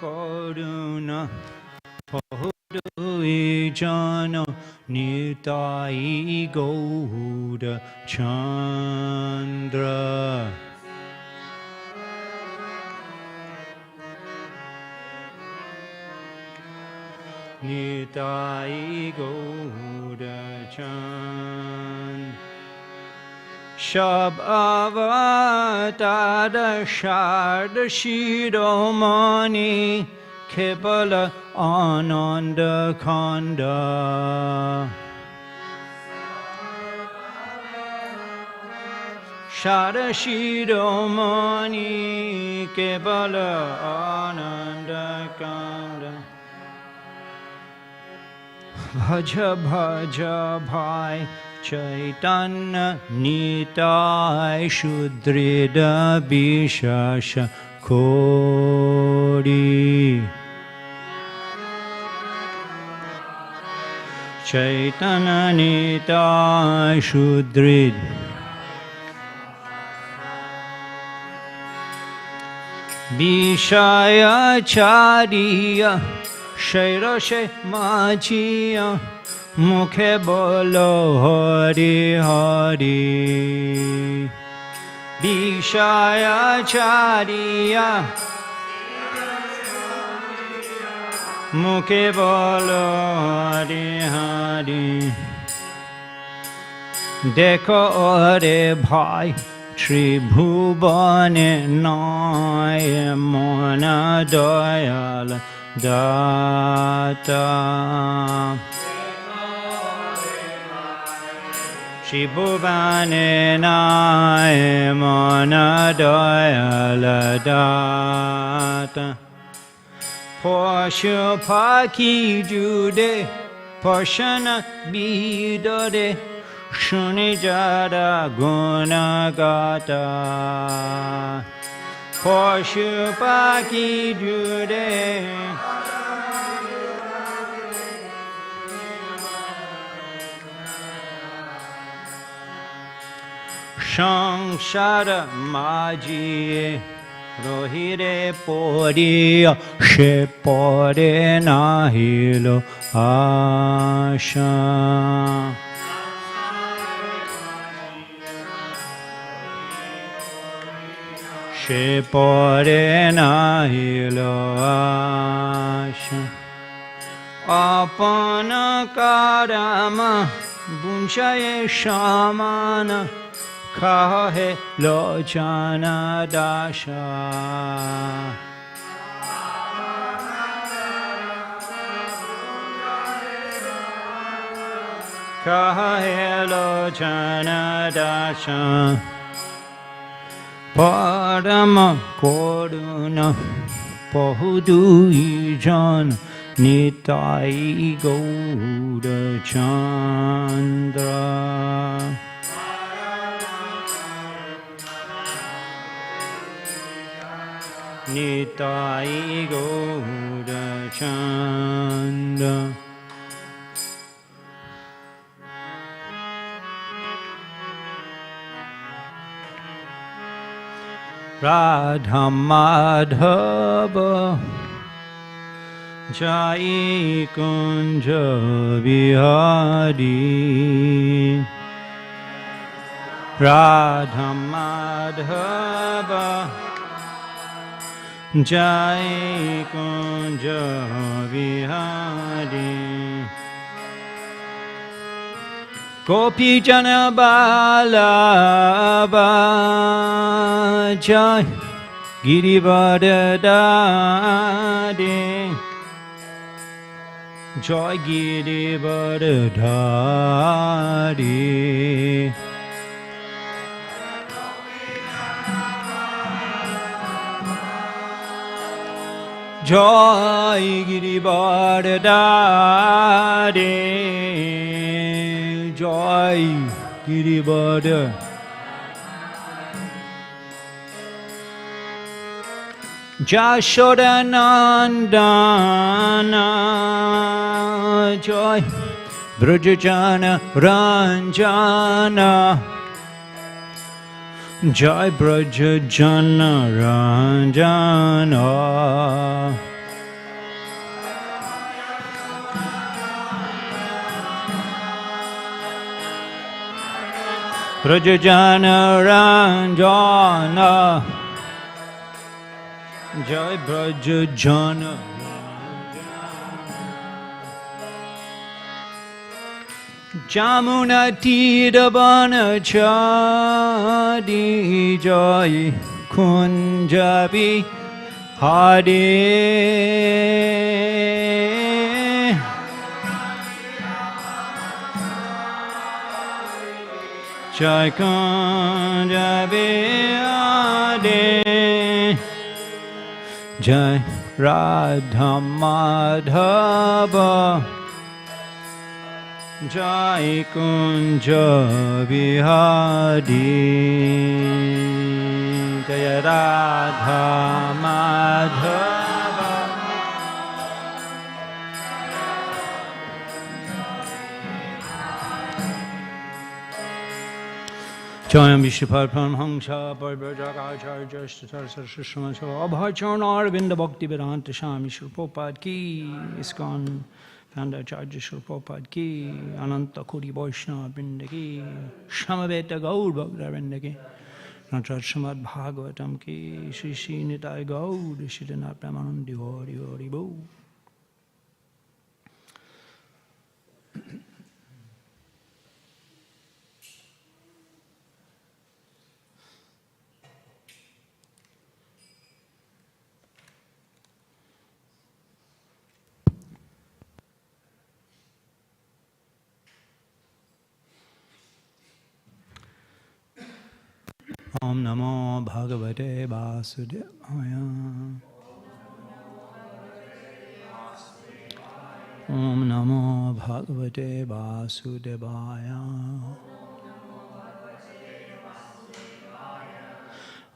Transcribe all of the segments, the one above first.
Karuna Pahudu Jana Nitai Gauda Chandra Nitai Gauda Chandra Shab Avatada Sharda Shiromani Kebala Ananda Khanda Sharda Shiromani Kebala Ananda Khanda Bhaja Bhaja Bhai Chaitanya Nitai Shudrida Bishasha Kodi Chaitanya Nitai Shudrid Bishaya Chariya Shairashe Machiya Mukhe bolo Hari Hari Bishaya Chariya Mukhe bolo Hari Hari Dekho ore bhai Tribhuvane Naya Mona Dayala Data Tribhuvane Naya Mona Dayala Data Poshu Paki Jude Poshana Bidode Shuni Jada Gunagata Poshu Paki Jude Shangshara Maji Rohire Poriya Shepore Nahilo Asha Shepore Nahilo Asha Apana Karama Bunchaye Shamana Kahe Lochana Dasha Kahe Lochana Dasha Parama Koruna Pahudu Ijan Nitai Gauda Chandra Nitai Gauda Chandra Radha Madhava Jai Kunja Vihari Radha Madhava Jai Kunja Vihari Gopi Jana Balaba Jai Girivada Dade Jai Girivada Dade Jai Girivada Dade Jai Girivada Jashoda Nandana Jai Brajajana Ranjana Jai Brajajana Ranjana Brajajana Ranjana Jai Brajajana Jamuna Tidabana Chadi Jai Kunjabi Hare Jai Kunjabi Hare Jai Radha Madhava Jai Kunja Vihari Jaya Radha Madhava Jayam Vishnupada Paramhamsa Parivrajakacharya Shtatar Śrīmad Bhāgavatam Bhaktivedanta Swami Prabhupada ki ISKCON Founder-Acharya Prabhupada ki Ananta Koti Vaishnava Vrinda ki Samaveta Gaur Bhakta ki Śrīmad Bhāgavatam ki Shri Shri Nitai Gaur Shridhar Premanandi Hari Hari Bol. Om Namo Bhagavate Vasudevaya. Om Namo Bhagavate Vasudevaya.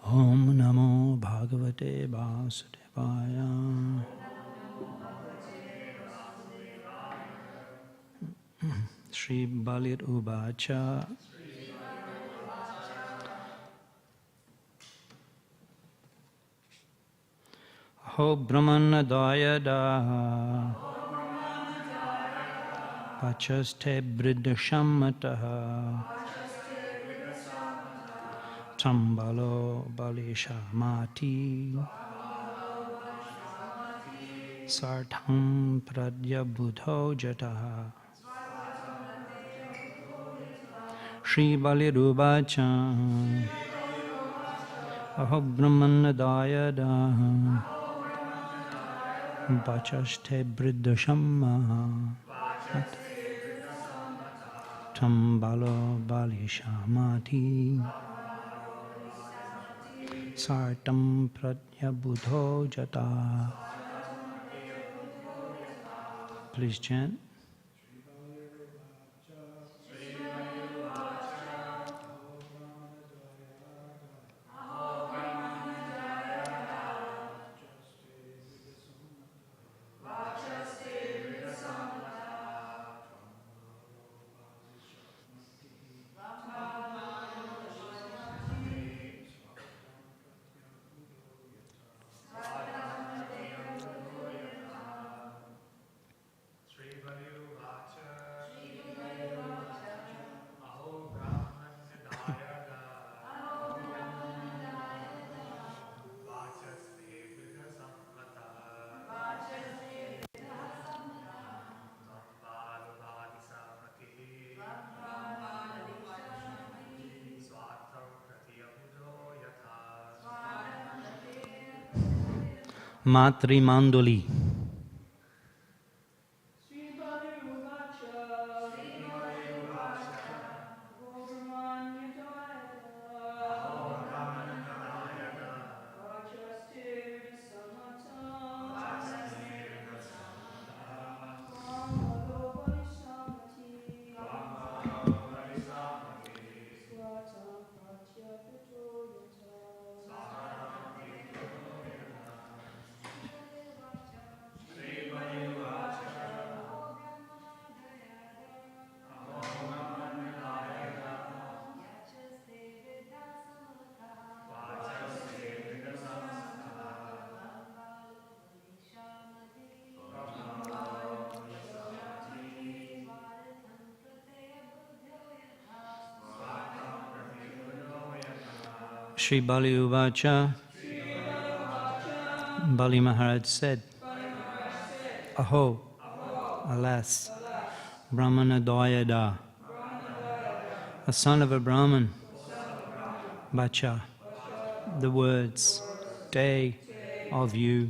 Om Namo Bhagavate Vasudevaya. Shri Balir Uvacha. Ho Brahmana Dayada Pachaste Bridashamataha Tambalo Balishamati Sartham Pradyabhutho Jataha Shri Balirubacha Aho Brahmana Dayada Pachaste Bridashamma Tambalo Balishamati Sartam Pratyabhutho Jata. Please chant. Matri Mandoli. Shri Bali Uvacha, Bali Maharaj said, Aho, alas, Brahmana Dayada, a son of a Brahman, Bacha, the words, day of you,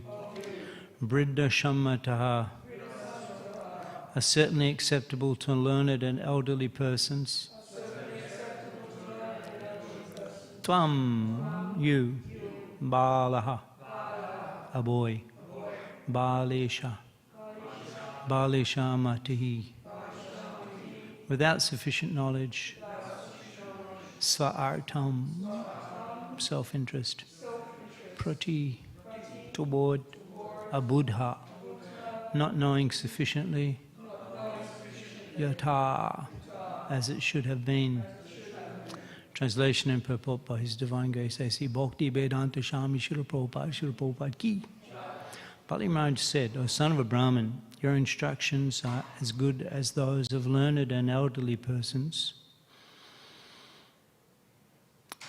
Vriddha Shammataha, are certainly acceptable to learned and elderly persons. Tvam, you, Balaha, a boy, Balesha, Balesha Matihi, without sufficient knowledge, Sva-artam, self-interest, Prati, toward a Buddha, not knowing sufficiently, Yatha, as it should have been. Translation and purport by His Divine Grace A.C. Bhaktivedanta Swami Śrīmad Bhāgavatam ki. Bali Maharaj said, O son of a Brahmin, your instructions are as good as those of learned and elderly persons.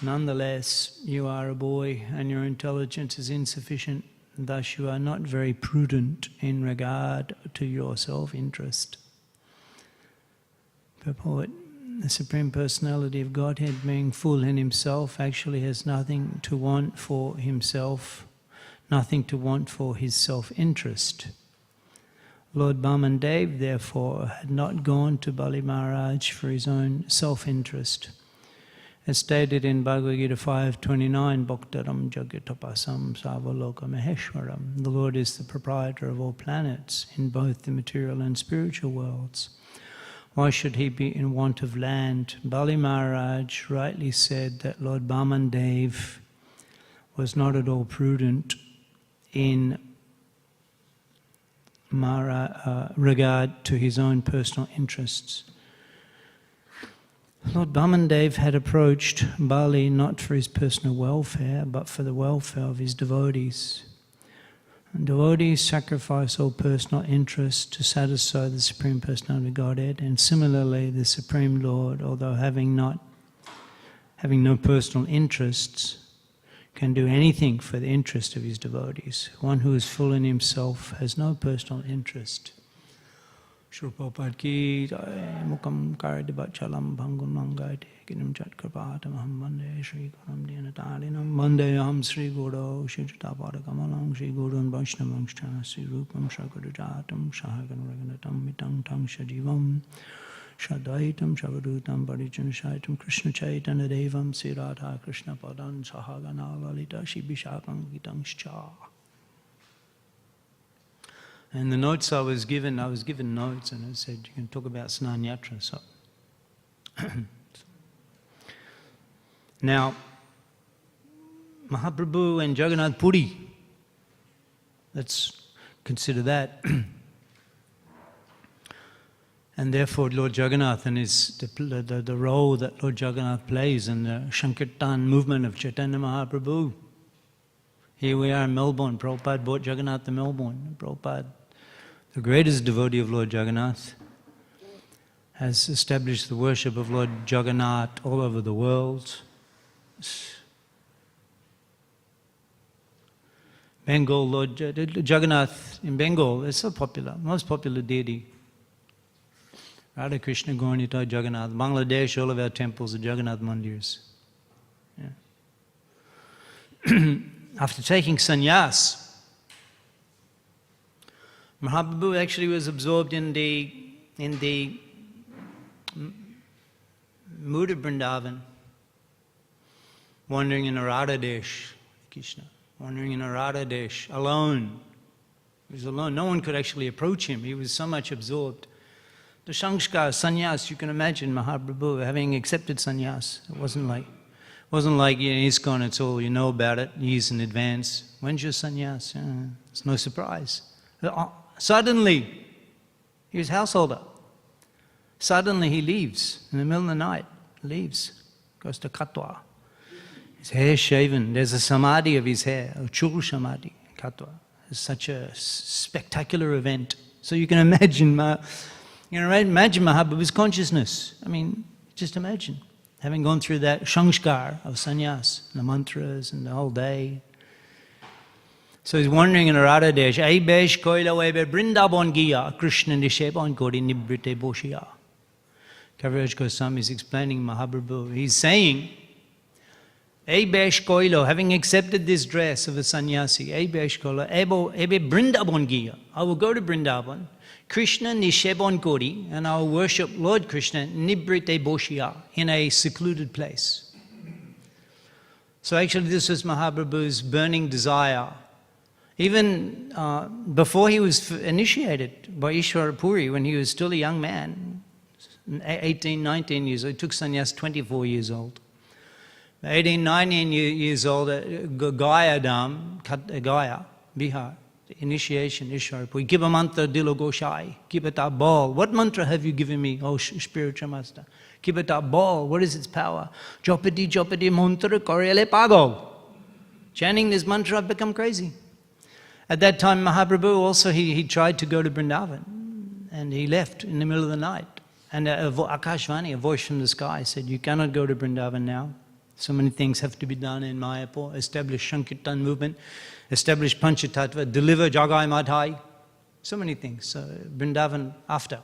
Nonetheless, you are a boy and your intelligence is insufficient. Thus you are not very prudent in regard to your self-interest. Purport. The Supreme Personality of Godhead, being full in Himself, actually has nothing to want for Himself, nothing to want for His self-interest. Lord Bhamandev, therefore, had not gone to Bali Maharaj for his own self-interest. As stated in Bhagavad Gita 5.29, Bhaktaram Jagatapasam Savaloka Maheshwaram, the Lord is the proprietor of all planets in both the material and spiritual worlds. Why should he be in want of land? Bali Maharaj rightly said that Lord Bhamandev was not at all prudent in regard to his own personal interests. Lord Bhamandev had approached Bali not for his personal welfare, but for the welfare of his devotees. And devotees sacrifice all personal interests to satisfy the Supreme Personality of Godhead, and similarly the Supreme Lord, although having no personal interests, can do anything for the interest of his devotees. One who is full in himself has no personal interest. Shri Prabhupada ki mukam karadibachalam bhangam mangaite kinam chatkarpatam aham vande Shri Gurum Dinatarinam vande aham Shri Guru Shri Jatapada Kamalam Shri Gurun Vaishnavangscha Shri Rupam Shakadajatam Shahaganaraganatam Mitang Tang Shajivam Shadaitam Shavadutam Parijanashaitam Krishna Chaitanya Devam Sri Radha Krishna Padan Sahagana Lalita Shri Vishakam Gitangscha. And the notes I was given notes, and it said you can talk about Snanyatra. So now, Mahaprabhu and Jagannath Puri, let's consider that. And therefore Lord Jagannath and the role that Lord Jagannath plays in the Sankirtan movement of Chaitanya Mahaprabhu. Here we are in Melbourne. Prabhupada brought Jagannath to Melbourne. Prabhupada, the greatest devotee of Lord Jagannath, has established the worship of Lord Jagannath all over the world. Bengal, Lord Jagannath in Bengal is so popular, most popular deity. Radha Krishna Gaurnita Jagannath. Bangladesh, all of our temples are Jagannath mandirs. Yeah. After taking sannyas, Mahaprabhu actually was absorbed in the mood of Vrindavan, wandering in a Radha Desh, Krishna, wandering in a Radha Desh, alone. He was alone. No one could actually approach him. He was so much absorbed. The sanskar, sannyas, you can imagine Mahaprabhu having accepted sannyas. It wasn't like ISKCON, it's all you know about it years in advance. When's your sannyas? It's no surprise. Suddenly, he was householder. Suddenly he leaves in the middle of the night. Leaves, goes to Katwa. His hair shaven. There's a samadhi of his hair, a chul samadhi in Katwa. It's such a spectacular event. So you can imagine, imagine Mahaprabhu's consciousness. I mean, just imagine. having gone through that sanskar of sannyas, the mantras and the whole day. So he's wandering in a Radha Desh. Ai besh koila webe Vrindavan giya, Krishna nisheban kori nibrite boshiya. Kaviraj Goswami is explaining Mahaprabhu. He's saying, Ai besh koilo, having accepted this dress of a sannyasi, Ai besh koilo, ebe Vrindavan giya. I will go to Vrindavan, Krishna nisheban kori, and I will worship Lord Krishna nibrite boshiya, in a secluded place. So actually this was Mahaprabhu's burning desire. Even before he was initiated by Ishwara Puri, when he was still a young man, 18, 19 years old, he took sannyas 24 years old. 18, 19 years old, Gaya Dham, Gaya, Bihar, initiation, Ishwara Puri. Give a mantra, Dilo Goshai, keep it up, ball. What mantra have you given me, oh spiritual master? Keep it up, ball. What is its power? Jopati, Jopati, mantra, Korele Pago. Chanting this mantra, I've become crazy. At that time, Mahaprabhu also, he tried to go to Vrindavan, and he left in the middle of the night. And Akashvani, a voice from the sky, said, you cannot go to Vrindavan now. So many things have to be done in Mayapur. Establish Sankirtan movement, establish Panchatattva, deliver Jagai Madhai. So many things. So Vrindavan after.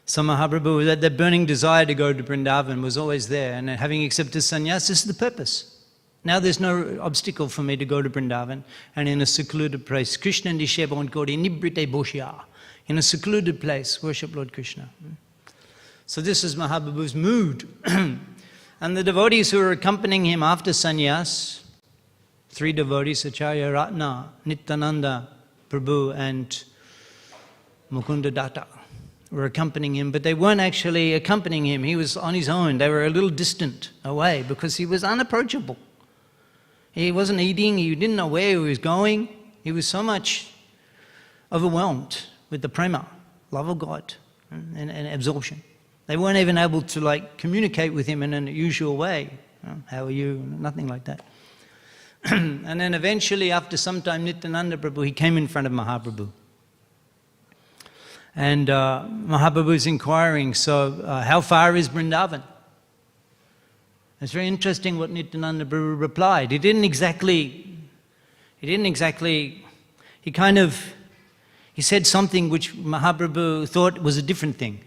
So Mahaprabhu, that burning desire to go to Vrindavan was always there. And having accepted sannyas, this is the purpose. Now there's no obstacle for me to go to Vrindavan and in a secluded place. Krishna nisheban kori nibrite boshiya. In a secluded place, worship Lord Krishna. So this is Mahaprabhu's mood. And the devotees who were accompanying him after sannyas, 3 devotees, Acharya Ratna, Nityananda Prabhu and Mukunda Datta, were accompanying him, but they weren't actually accompanying him. He was on his own. They were a little distant away because he was unapproachable. He wasn't eating, he didn't know where he was going. He was so much overwhelmed with the prema, love of God, and absorption. They weren't even able to communicate with him in a usual way. How are you? Nothing like that. And then eventually, after some time, Nityananda Prabhu, he came in front of Mahaprabhu. And Mahaprabhu's inquiring, so how far is Vrindavan? It's very interesting what Nityananda Prabhu replied. He said something which Mahaprabhu thought was a different thing.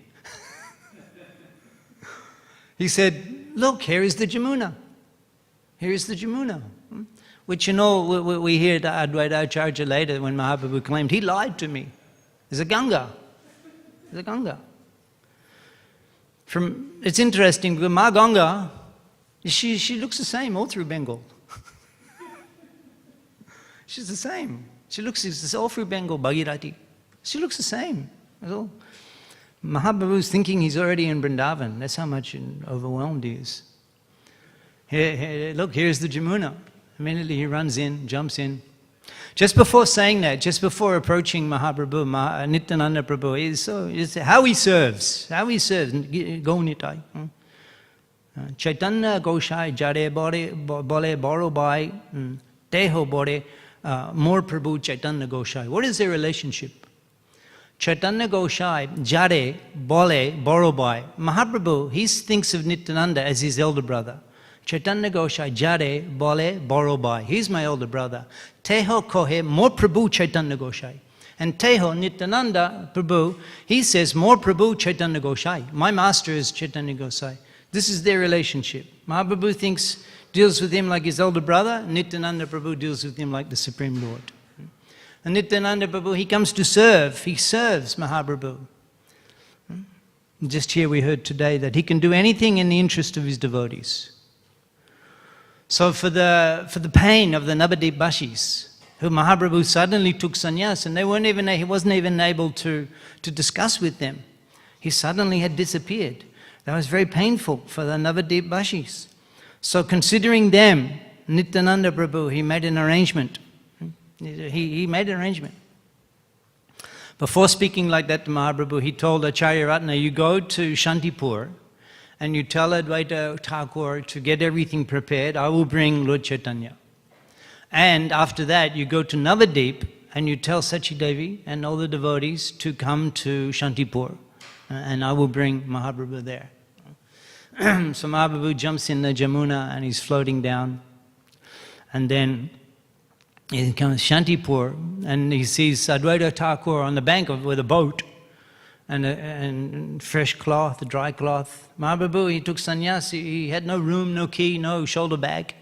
He said, look, here is the Jamuna. Here is the Jamuna. Which, we hear the Advaita Acharya later when Mahaprabhu claimed, he lied to me. There's a Ganga. There's a Ganga. It's interesting, because Ma Ganga, she looks the same all through Bengal. She's the same. She looks all through Bengal, Bhagirati. She looks the same. That's all. Mahaprabhu's thinking he's already in Vrindavan. That's how much overwhelmed he is. Look, here's the Jamuna. Immediately he runs in, jumps in. Just before saying that, just before approaching Mahaprabhu, Nityananda Prabhu, is how he serves. How he serves. Go Nitai. Chaitanya Goshai Jare Bole Borobai Teho Bore More Prabhu Chaitanya Goshai. What is their relationship? Chaitanya Goshai Jare Bole Borobai. Mahaprabhu, he thinks of Nityananda as his elder brother. Chaitanya Goshai Jare Bole Borobai. He's my elder brother. Teho Kohe More Prabhu Chaitanya Goshai. And Teho Nityananda Prabhu, he says More Prabhu Chaitanya Goshai. My master is Chaitanya Goshai. This is their relationship. Mahaprabhu deals with him like his elder brother. Nityananda Prabhu deals with him like the Supreme Lord. And Nityananda Prabhu, he comes to serve. He serves Mahaprabhu. Just here we heard today that he can do anything in the interest of his devotees. So for the pain of the Navadip Bashis, who Mahaprabhu suddenly took sannyas, and he wasn't even able to discuss with them. He suddenly had disappeared. That was very painful for the Navadip Bashis. So considering them, Nityananda Prabhu, he made an arrangement. He made an arrangement. Before speaking like that to Mahaprabhu, he told Acharya Ratna, you go to Shantipur and you tell Advaita Thakur to get everything prepared. I will bring Lord Chaitanya. And after that, you go to Navadip and you tell Sachi Devi and all the devotees to come to Shantipur. And I will bring Mahaprabhu there. So Mahaprabhu jumps in the Jamuna and he's floating down. And then he comes Shantipur and he sees Advaita Thakur on the bank with a boat and fresh cloth, dry cloth. Mahaprabhu, he took sannyas, he had no room, no key, no shoulder bag.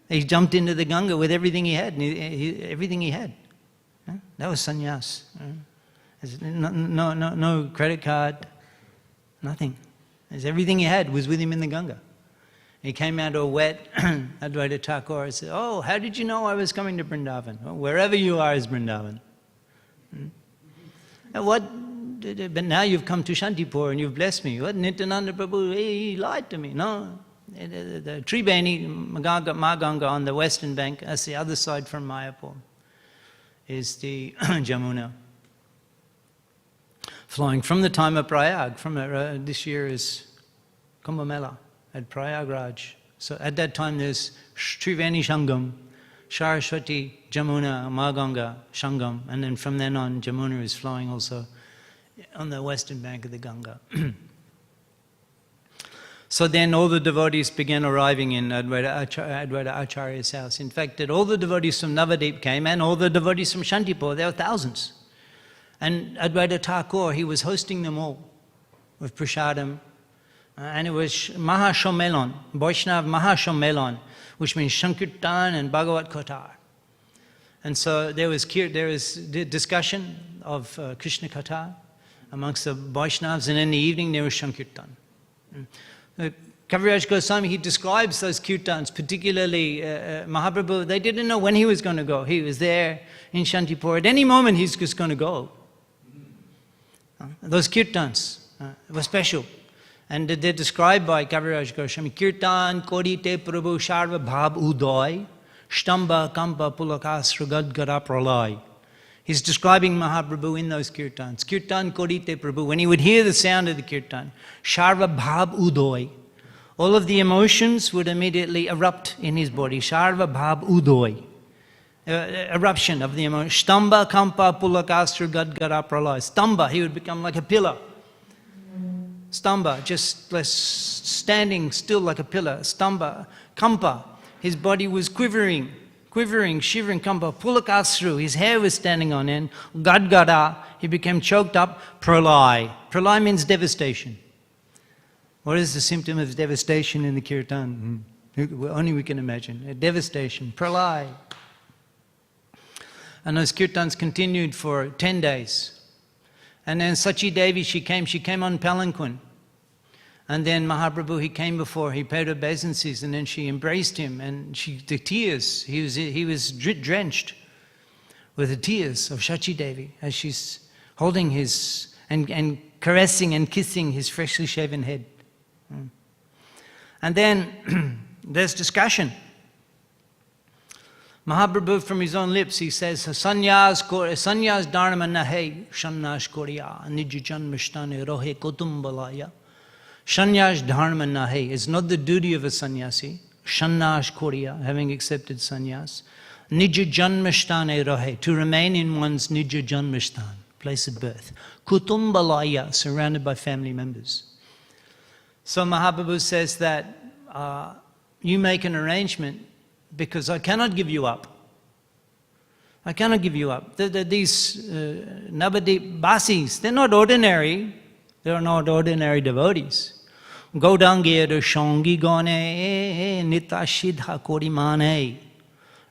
He jumped into the Ganga with everything he had, everything he had. That was sannyas. No credit card, nothing. Everything he had was with him in the Ganga. He came out all wet, Advaita Thakur said, "Oh, how did you know I was coming to Vrindavan?" "Well, wherever you are is Vrindavan." But now you've come to Shantipur and you've blessed me. What? Nityananda Prabhu, he lied to me. No. The Tribeni, Maganga on the western bank, that's the other side from Mayapur, is the Jamuna. Flowing from the time of Prayag, this year is Kumbh Mela at Prayagraj. So at that time there's Triveni Shangam, Saraswati, Jamuna, Maganga, Shangam, and then from then on Jamuna is flowing also on the western bank of the Ganga. So then all the devotees began arriving in Advaita Acharya's house. In fact, all the devotees from Navadip came and all the devotees from Shantipur, there were thousands. And Advaita Thakur, he was hosting them all with prasadam. And it was Mahashomelon, Vaishnav Mahashomelon, which means Sankirtan and Bhagavat Katha. And so there was discussion of Krishna Katha amongst the Vaishnavas, and in the evening there was Sankirtan. Kaviraj Goswami, he describes those kirtans, particularly Mahaprabhu. They didn't know when he was going to go. He was there in Shantipur. At any moment he's just going to go. Those kirtans were special. And they're described by Kaviraj Goswami. Kirtan korite Prabhu Sharva Bhab Udoy Shtamba Kampa Pulakasra Gadgara Pralay. He's describing Mahaprabhu in those kirtans. Kirtan korite Prabhu. When he would hear the sound of the kirtan, Sharva Bhab Udoy, all of the emotions would immediately erupt in his body. Sharva Bhab Udoy. Eruption of the emotion. Stamba Kampa Pulakasra Gadgara Pralay. Stamba, he would become like a pillar. Stamba, just standing still like a pillar. Stamba, Kampa, his body was quivering, shivering. Kampa, Pulakasru, his hair was standing on end. Gadgara, he became choked up. Pralay. Pralay means devastation. What is the symptom of devastation in the kirtan? Only we can imagine. Devastation, pralay. And those kirtans continued for 10 days. And then Sachi Devi, she came on palanquin. And then Mahaprabhu, he came before, he paid obeisances, and then she embraced him, and the tears, he was drenched with the tears of Sachi Devi as she's holding his, and caressing and kissing his freshly shaven head. And then there's discussion. Mahaprabhu, from his own lips, he says, Sanyas dharma nahe shannash koriya nij janmashtane rohe kutumbalaya. Sanyas dharma nahe is not the duty of a sannyasi. Shannash koriya, having accepted sannyas. Nij janmashtane rohe, to remain in one's nij janmashtan, place of birth. Kutumbalaya, surrounded by family members. So Mahaprabhu says that you make an arrangement because I cannot give you up. I cannot give you up. These Navadip Basis, they're not ordinary. They're not ordinary devotees. Gaudangir Shongi Gone Nitashidha Korimane.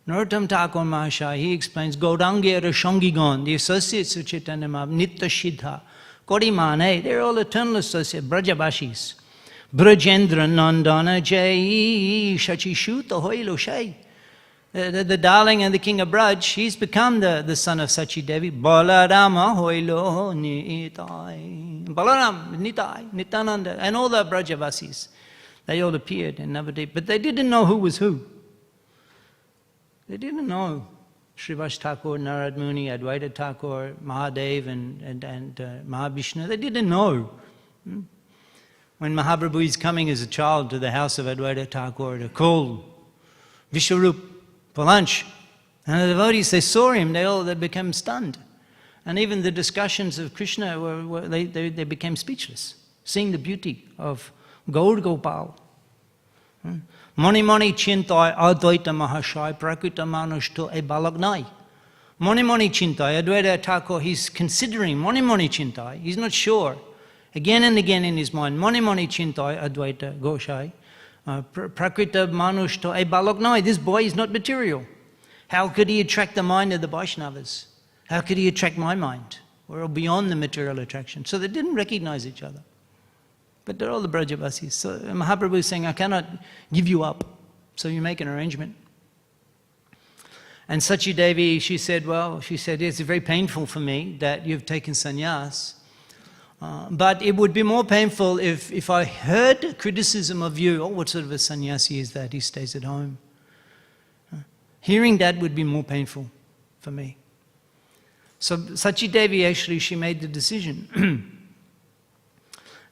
Narottam Thakur Mahashaya, he explains, Gaudangir Shongi Gon, the associates of Chaitanya Mahaprabhu, Nitashidha Korimane, they're all eternal associates, Brajabashis. Brajendra Nandana Jai Shachi Shuta Hoilo Shai. The darling and the king of Braj, he's become the son of Sachi Devi. Balarama Hoilo Nitai. Balaram, Nitai, Nityananda, and all the Brajavasis. They all appeared in Navadip, but they didn't know who was who. They didn't know Srivas Thakur, Narad Muni, Advaita Thakur, Mahadev, and Mahavishnu. They didn't know. When Mahaprabhu is coming as a child to the house of Advaita Thakur to call Vishwarup for lunch, and the devotees, they saw him, they became stunned. And even the discussions of Krishna, they became speechless, seeing the beauty of Gaur Gopal. Mani Mani Chintai Advaita Mahashai Prakrita Manushto E Balagnai. Mani Mani Chintai, Advaita Thakur, he's considering Mani Mani Chintai, he's not sure. Again and again in his mind, Mani Mani Chintai Advaita Goshai. Prakrita Manushto E Balagnai, this boy is not material. How could he attract the mind of the Vaishnavas? How could he attract my mind? We're all beyond the material attraction. So they didn't recognize each other. But they're all the Brajavasis. So Mahaprabhu is saying, I cannot give you up. So you make an arrangement. And Sachi Devi, she said, it's very painful for me that you've taken sannyas. But it would be more painful if I heard criticism of you. Oh, what sort of a sannyasi is that? He stays at home. Hearing that would be more painful for me. So Sachi Devi actually, she made the decision.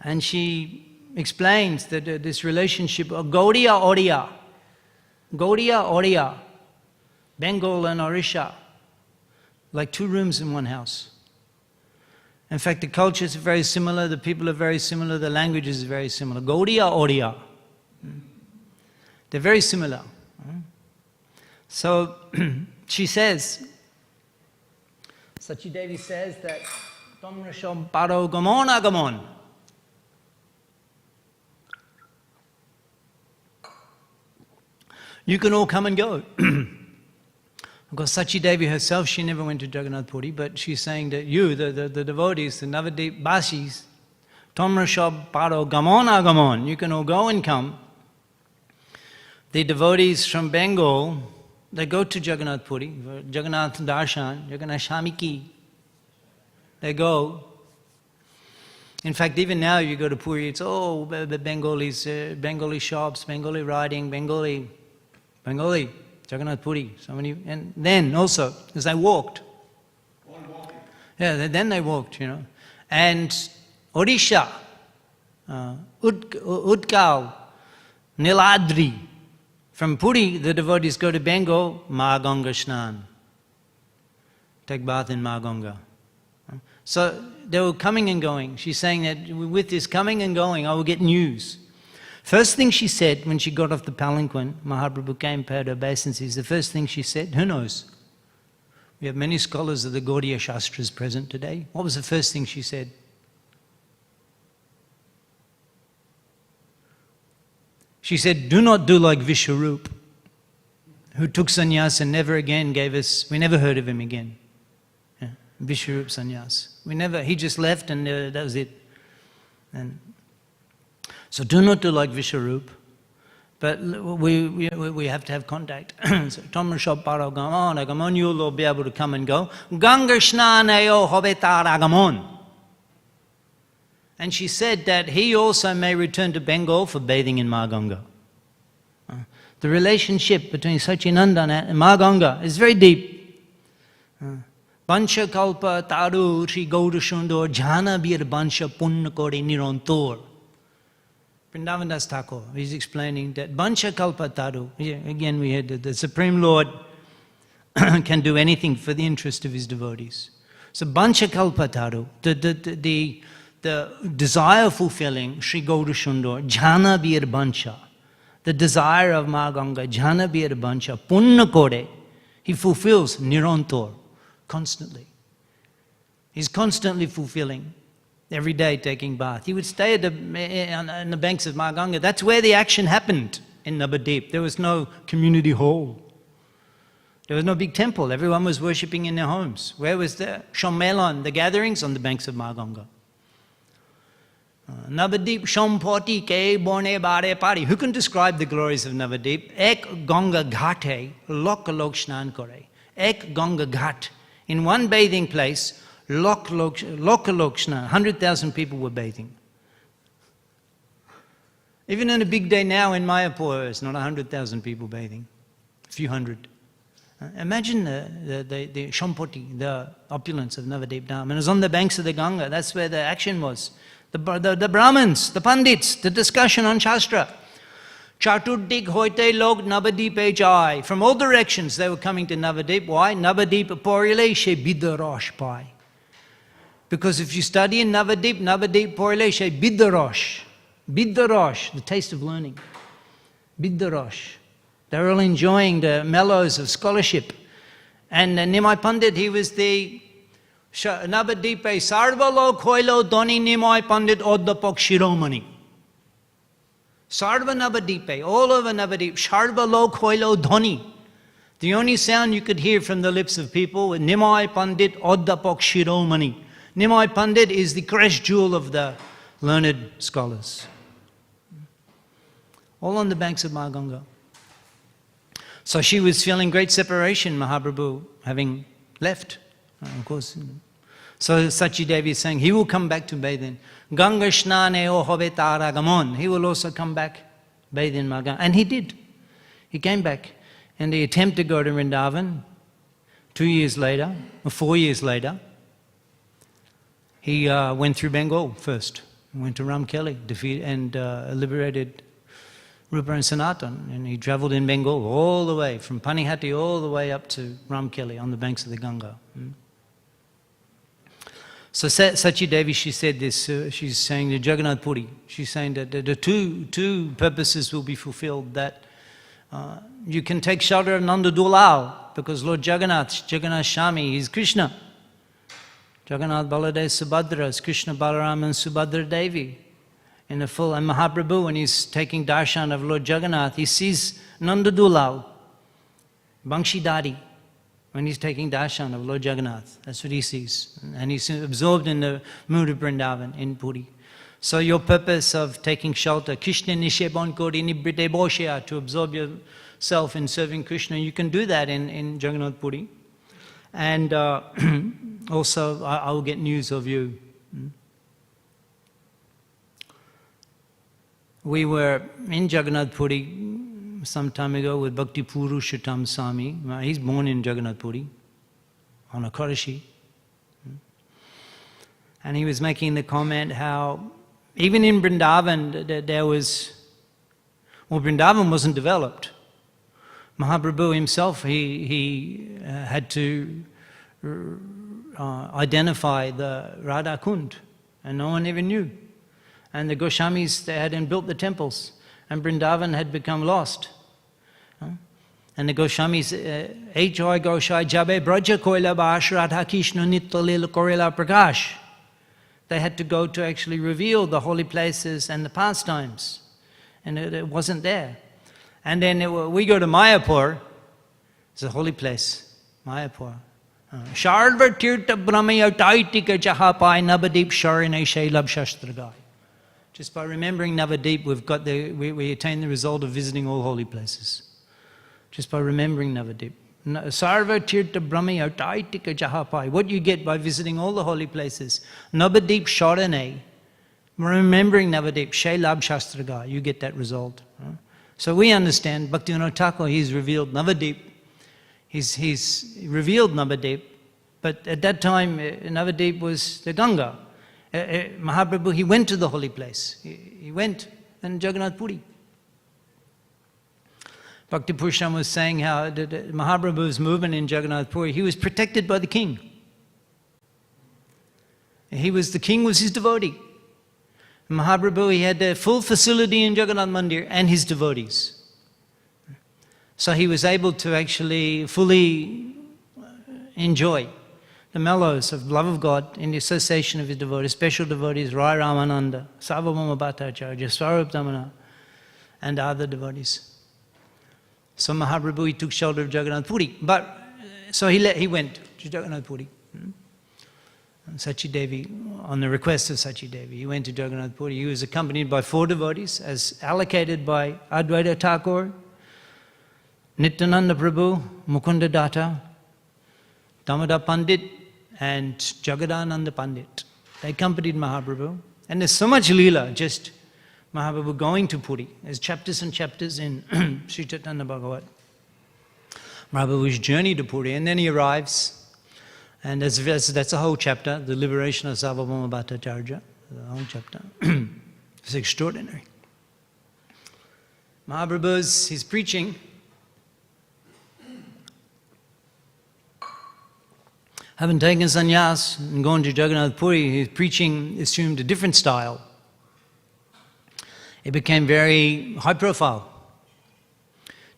And she explains that this relationship of Gaudiya Oriya, Bengal and Orisha, like two rooms in one house. In fact, the cultures are very similar, the people are very similar, the languages are very similar. Gaudiya Oriya. They're very similar. So she says, Sachi Devi says that Tomrasham Paro Gamon Agamon. You can all come and go. Because Sachi Devi herself, she never went to Jagannath Puri, but she's saying that you, the devotees, the Navadip Basis, Tomrashab Paro Gamon Agamon, you can all go and come. The devotees from Bengal, they go to Jagannath Puri, Jagannath Darshan, Jagannath Shamiki. They go. In fact, even now you go to Puri, it's the Bengalis, Bengali shops, Bengali riding, Bengali, Jagannath Puri. So many, and then also, as they walked. Yeah, then they walked, you know. And Odisha, Utkal, Niladri. From Puri, the devotees go to Bengal, Ma Ganga Shnan. Take bath in Ma Ganga. So they were coming and going. She's saying that with this coming and going, I will get news. First thing she said when she got off the palanquin, Mahaprabhu came, paid obeisances, the first thing she said, who knows? We have many scholars of the Gaudiya Shastras present today. What was the first thing she said? She said, do not do like Vishwarup, who took sannyas and never again gave us, we never heard of him again. Yeah, Vishwarup sannyas. He just left and that was it. And so do not do like Vishwarup, but we have to have contact. So Tomrashab Paro Gamon, Agamon, you'll be able to come and go. Ganga Snanayo Hobetar Agamon. And she said that he also may return to Bengal for bathing in Ma Ganga. The relationship between Sachinandan and Ma Ganga is very deep. Bansha Kalpa Taru Sri Gaura Shundor Jhana Bir Bansha Punna Kori Nirantor. Vrindavan Das Thakur is explaining that Bansha Kalpa Taru, again we had the Supreme Lord can do anything for the interest of his devotees. So Bansha Kalpa Taru, the desire fulfilling Sri Gaura Shundor, Jhana Bir Bansha, the desire of Ma Ganga, Jhana Bir Bansha, Punna Kore, he fulfills Nirantor, constantly. He's constantly fulfilling, every day taking bath. He would stay on the banks of Ma Ganga. That's where the action happened in Navadip. There was no community hall. There was no big temple. Everyone was worshipping in their homes. Where was the Shommelan, the gatherings? On the banks of Ma Ganga. Navadip Shampoti Ke Bone Bare Pari. Who can describe the glories of Navadip? Ek Ganga Ghate Lok Lok Shnan Kore. Ek Ganga Ghat. In one bathing place, Lok Lok Shnan, 100,000 people were bathing. Even on a big day now in Mayapur, it's not 100,000 people bathing, a few hundred. Imagine the Shampoti, the opulence of Navadip Dham. And it was on the banks of the Ganga. That's where the action was. The Brahmins, the Pandits, the discussion on Shastra. Chaturdik hoite log Navadip jai. From all directions they were coming to Navadip. Why? Navadip porile she bidarosh pai. Because if you study in Navadip, Navadip porile she bidarosh. Biddarosh, the taste of learning. Biddarosh. They're all enjoying the mellows of scholarship. And Nimai Pandit, he was the Navadipe Sarvalo Koilo Doni Nimai Pandit Oddapok Shiromani. Sarva Navadipe, all over Navadip, Sarvalo Koilo Doni. The only sound you could hear from the lips of people was Nimai Pandit Oddapok Shiromani. Nimai Pandit is the crash jewel of the learned scholars. All on the banks of Mahaganga. So she was feeling great separation, Mahaprabhu, having left, of course. So Sachi Devi is saying, he will come back to bathe in Ganga Shnane o Hobe Taragamon. He will also come back, bathe in Mahaganga. And he did. He came back. And the attempt to go to Vrindavan, 2 years later, or 4 years later, he went through Bengal first. He went to Ramkelli, defeated and liberated Rupa and Sanatan, and he travelled in Bengal all the way, from Panihati all the way up to Ramkelli on the banks of the Ganga. So Sachi Devi, she said this, she's saying to Jagannath Puri, she's saying that the two purposes will be fulfilled, that you can take shelter of Nanda Dulal, because Lord Jagannath Swami, is Krishna. Jagannath Baladev Subhadra is Krishna Balaram and Subhadra Devi. In the full, and Mahaprabhu, when he's taking darshan of Lord Jagannath, he sees Nanda Dulal, Bangshi Dadi, when he's taking darshan of Lord Jagannath. That's what he sees. And he's absorbed in the mood of Vrindavan, in Puri. So your purpose of taking shelter, Krishna Nishebon Kori Nibrite Boshya, to absorb yourself in serving Krishna, you can do that in Jagannath Puri. And also, I will get news of you. We were in Jagannath Puri some time ago with Bhakti Purushottam Swami. He's born in Jagannath Puri, on a Karashi. And he was making the comment how even in Vrindavan there was, well, Vrindavan wasn't developed. Mahaprabhu himself, he had to identify the Radha Kund, and no one ever knew. And the Goswamis, they hadn't built the temples, and Vrindavan had become lost. And the Goswamis, H.I. Goshai Jabe Braja Koila Bash Radha Krishna Nittalil Korela Prakash. They had to go to actually reveal the holy places and the pastimes, and it wasn't there. And then we go to Mayapur, it's a holy place, Mayapur. Sharva Tirtha Brahmaya Taitika Chahapai Navadip Sharine Shailab Shastragai. Just by remembering Navadip, we attain the result of visiting all holy places. Just by remembering Navadip. Sarva Tirtha Brahmaya Taitika Chahapai. What you get by visiting all the holy places. Navadip Sharane. Remembering Navadip, Shailab Shastragai. You get that result. So we understand, Bhaktivinoda Thakur, he's revealed Navadip. He's revealed Navadip, but at that time Navadip was the Ganga. Mahaprabhu, he went to the holy place. He went in Jagannath Puri. Bhakti Purusham was saying how Mahaprabhu's movement in Jagannath Puri, he was protected by the king. The king was his devotee. Mahaprabhu, he had the full facility in Jagannath Mandir and his devotees. So he was able to actually fully enjoy the mellows of love of God in the association of his devotees, special devotees, Rai Ramananda, Sarvabhauma Bhattacharya, Swarup Damana, and other devotees. So Mahaprabhu, he took shelter of Jagannath Puri. So he went to Jagannath Puri. Sachi Devi, on the request of Sachi Devi, he went to Jagannath Puri. He was accompanied by 4 devotees, as allocated by Advaita Thakur, Nityananda Prabhu, Mukunda Datta, Damodar Pandit, and Jagadananda Pandit. They accompanied Mahaprabhu. And there's so much Leela, just Mahaprabhu going to Puri. There's chapters and chapters in Sri Chaitanya Bhagavat. Mahaprabhu's journey to Puri, and then he arrives. And that's a whole chapter, the liberation of Sarvabhauma Bhattacharya, the whole chapter. It's extraordinary. Mahaprabhu's, he's preaching. Having taken sannyas and gone to Jagannath Puri, his preaching assumed a different style. he became very high profile.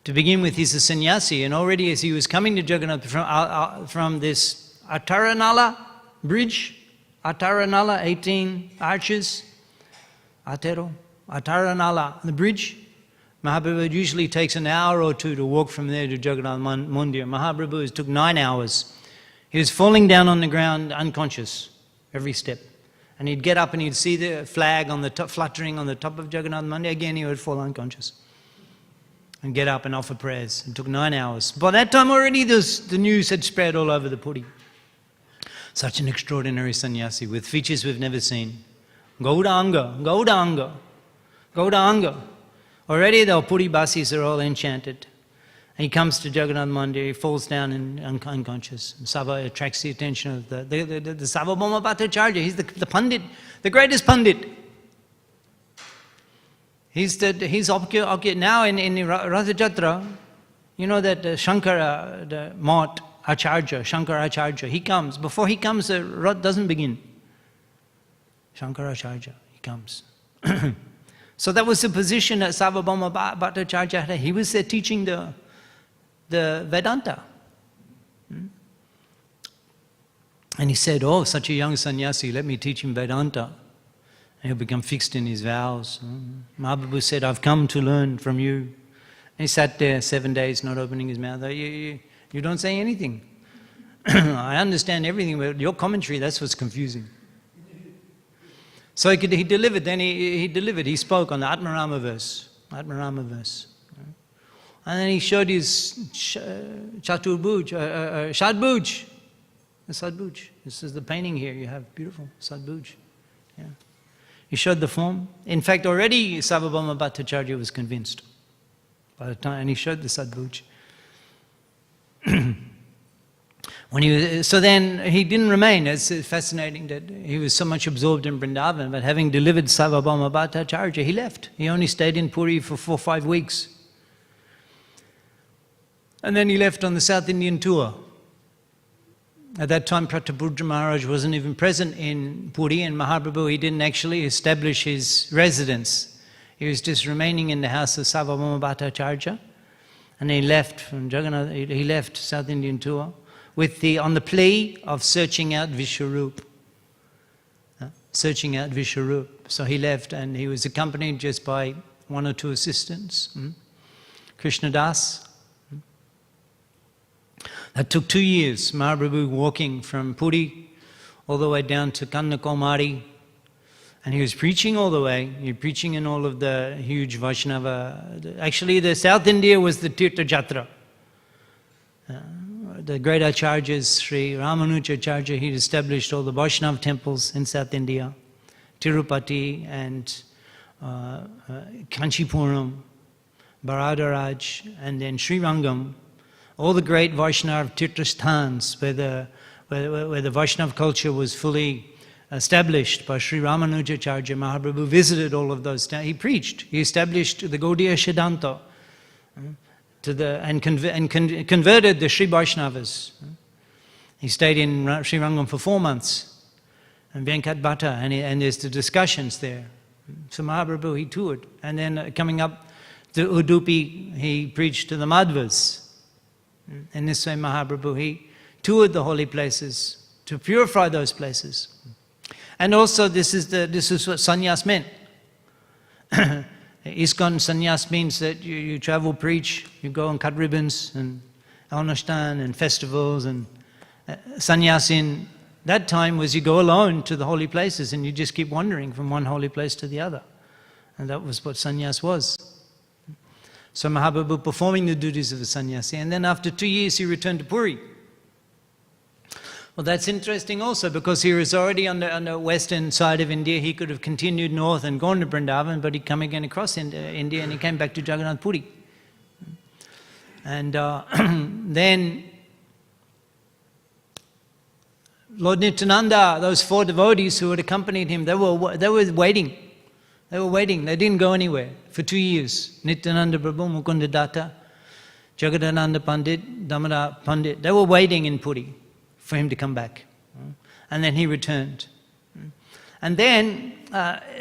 To begin with, he's a sannyasi, and already as he was coming to Jagannath from this Ataranala bridge, Ataranala, 18 arches, Ataranala, the bridge, Mahaprabhu usually takes an hour or two to walk from there to Jagannath Mandir. Mahaprabhu, it took 9 hours. He was falling down on the ground unconscious every step. And he'd get up and he'd see the flag on the top, fluttering on the top of Jagannath Mandir. Again, he would fall unconscious and get up and offer prayers. It took 9 hours. By that time already the news had spread all over the Puri. Such an extraordinary sannyasi with features we've never seen. Gauranga, Gauranga, Gauranga. Already the Puri Basis are all enchanted. And he comes to Jagannath Mandir, he falls down unconscious. Sava attracts the attention of the Sarvabhauma Bhattacharya. He's the Pandit, the greatest Pandit. He's now in Ratha Jatra, you know that Shankara, the Mott Acharya, Shankara-Acharya, he comes. Before he comes, the Rath doesn't begin. Shankara-Acharya, he comes. So that was the position that Sarvabhauma Bhattacharya had. He was there teaching the Vedanta. And he said, oh, such a young sannyasi, let me teach him Vedanta. And he'll become fixed in his vows. Mahaprabhu said, I've come to learn from you. And he sat there 7 days not opening his mouth. You don't say anything. I understand everything, but your commentary, that's what's confusing. So he delivered, then he delivered, he spoke on the Atmarama verse. And then he showed his Shadbhuj. The Sadbhuj. This is the painting here, you have beautiful Sadbhuj. Yeah. He showed the form. In fact, already Sarvabhauma Bhattacharya was convinced by the time, and he showed the Sadbhuj. So then he didn't remain. It's fascinating that he was so much absorbed in Vrindavan, but having delivered Sarvabhauma Bhattacharya, he left. He only stayed in Puri for 4 or 5 weeks. And then he left on the South Indian tour. At that time, Pratapuruja Maharaj wasn't even present in Puri, and Mahaprabhu, he didn't actually establish his residence. He was just remaining in the house of Sarvabhauma Bhattacharya. And he left from Jagannath, he left South Indian tour on the plea of searching out Vishwarup. Searching out Vishwarup. So he left, and he was accompanied just by 1 or 2 assistants. Krishna Das. That took 2 years, Mahaprabhu walking from Puri all the way down to Kanyakumari, and he was preaching all the way. He was preaching in all of the huge Vaishnava. Actually, the South India was the Tirtha Jatra. The great Acharyas, Sri Ramanuja he established all the Vaishnava temples in South India, Tirupati and Kanchipuram, Bharadaraj, and then Srirangam. All the great Vaishnava Tirthasthans where the Vaishnava culture was fully established by Sri Ramanujacharya. Mahaprabhu visited all of those. He preached. He established the Gaudiya Siddhanta and converted the Sri Vaishnavas. He stayed in Srirangam for 4 months, and Venkat Bhatta, and there's the discussions there. So Mahaprabhu, he toured. And then coming up to Udupi, he preached to the Madhvas. In this way, Mahaprabhu, he toured the holy places to purify those places. And also, this is what sannyas meant. ISKCON sannyas means that you travel, preach, you go and cut ribbons, and anushthan, and festivals, and sannyas in that time was you go alone to the holy places, and you just keep wandering from one holy place to the other. And that was what sannyas was. So Mahaprabhu performing the duties of a sannyasi, and then after 2 years he returned to Puri. Well, that's interesting also, because he was already on the western side of India. He could have continued north and gone to Vrindavan, but he came again across India, and he came back to Jagannath Puri. And then Lord Nityananda, those 4 devotees who had accompanied him, they were waiting. They were waiting. They didn't go anywhere for 2 years. Nityananda Prabhu, Mukunda Datta, Jagadananda Pandit, Damodar Pandit. They were waiting in Puri for him to come back. And then he returned. And then